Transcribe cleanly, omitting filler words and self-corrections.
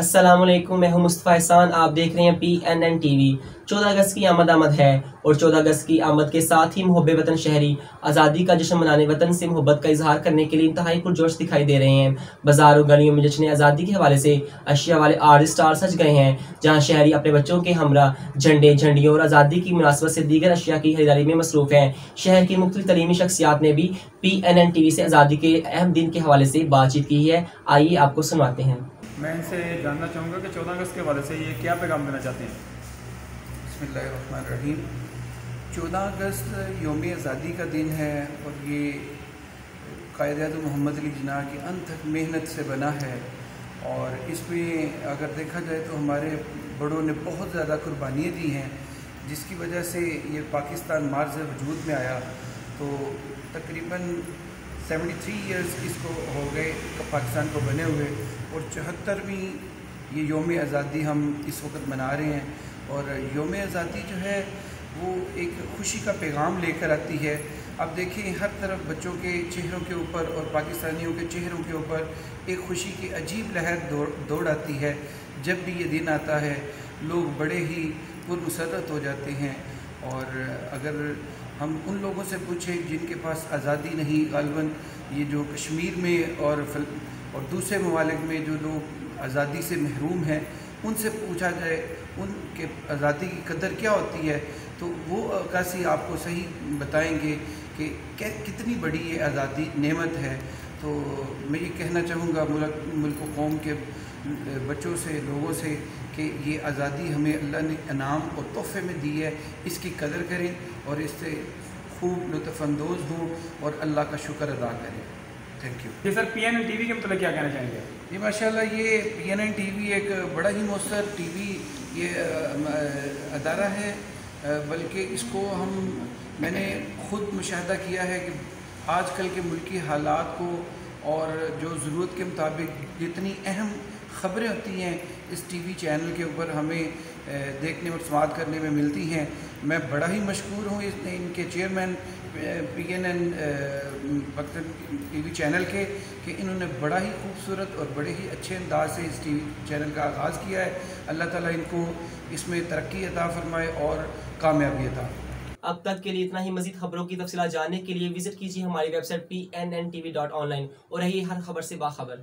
अस्सलाम वालेकुम, मैं हूं मुस्तफ़ा एहसान। आप देख रहे हैं PNN TV। 14 अगस्त की आमद है और 14 अगस्त की आमद के साथ ही मुहब्बे वतन शहरी आज़ादी का जश्न मनाने, वतन से मोहब्बत का इजहार करने के लिए इंतहाई पुरजोश दिखाई दे रहे हैं। बाजारों गलियों में जश्न आज़ादी के हवाले से अशिया वाले आर्ट स्टार सज गए हैं, जहाँ शहरी अपने बच्चों के हमरा झंडे, झंडियों और आज़ादी की मुनासबत से दीगर अशिया की खरीदारी में मसरूफ हैं। शहर की मुख्तलिफ तलीमी शख्सियात ने भी PNN TV से आज़ादी के अहम दिन के हवाले से बातचीत की है। आइए आपको सुनवाते हैं। मैं इनसे जानना चाहूँगा कि 14 अगस्त के हवाले से ये क्या पैगाम देना चाहते हैं। बिस्मिल्लाहिर्रहमानिर्रहीम। 14 अगस्त यौम आज़ादी का दिन है और ये कायद-ए-आज़म मोहम्मद अली जिन्ना की अनथक मेहनत से बना है। और इसमें अगर देखा जाए तो हमारे बड़ों ने बहुत ज़्यादा कुर्बानियाँ दी हैं, जिसकी वजह से ये पाकिस्तान मार्ज़ वजूद में आया। तो तकरीबन 73 ईयर्स इसको हो गए पाकिस्तान को बने हुए, और 74वीं ये यौम आज़ादी हम इस वक्त मना रहे हैं। और यौम आज़ादी जो है वो एक खुशी का पैगाम लेकर आती है। अब देखिए, हर तरफ बच्चों के चेहरों के ऊपर और पाकिस्तानियों के चेहरों के ऊपर एक खुशी की अजीब लहर दौड़ आती है। जब भी ये दिन आता है लोग बड़े ही पुरमसरत हो जाते हैं। और अगर हम उन लोगों से पूछें जिनके पास आज़ादी नहीं, ग़ालिबन ये जो कश्मीर में और दूसरे ममालिक में जो लोग आज़ादी से महरूम हैं, उनसे पूछा जाए उनके आज़ादी की कदर क्या होती है, तो वो अक्कासी आपको सही बताएंगे कि कितनी बड़ी ये आज़ादी नेमत है। तो मैं ये कहना चाहूँगा मुल्क व कौम के बच्चों से, लोगों से, कि ये आज़ादी हमें अल्लाह ने इनाम और तोहफे में दी है, इसकी कदर करें और इससे खूब लुत्फ़अंदोज़ हों और अल्लाह का शुक्र अदा करें। Thank you. जी सर, PNN TV के मतलब क्या कहना चाहेंगे? जी माशाल्लाह, ये PNN TV एक बड़ा ही मौसर TV ये अदारा है, बल्कि इसको मैंने ख़ुद मुशाहदा किया है कि आजकल के मुल्की हालात को और जो ज़रूरत के मुताबिक जितनी अहम ख़बरें होती हैं इस TV चैनल के ऊपर हमें देखने और समाअत करने में मिलती हैं। मैं बड़ा ही मशकूर हूँ इनके चेयरमैन PNN TV चैनल के, कि इन्होंने बड़ा ही खूबसूरत और बड़े ही अच्छे अंदाज से इस TV चैनल का आगाज़ किया है। अल्लाह ताला इनको इसमें तरक्की अता फ़रमाए और कामयाबी अता। अब तक के लिए इतना ही। मज़ीद खबरों की तफसीलात जानने के लिए विजिट कीजिए हमारी वेबसाइट PNNTV.online और रहिए हर खबर से बाखबर।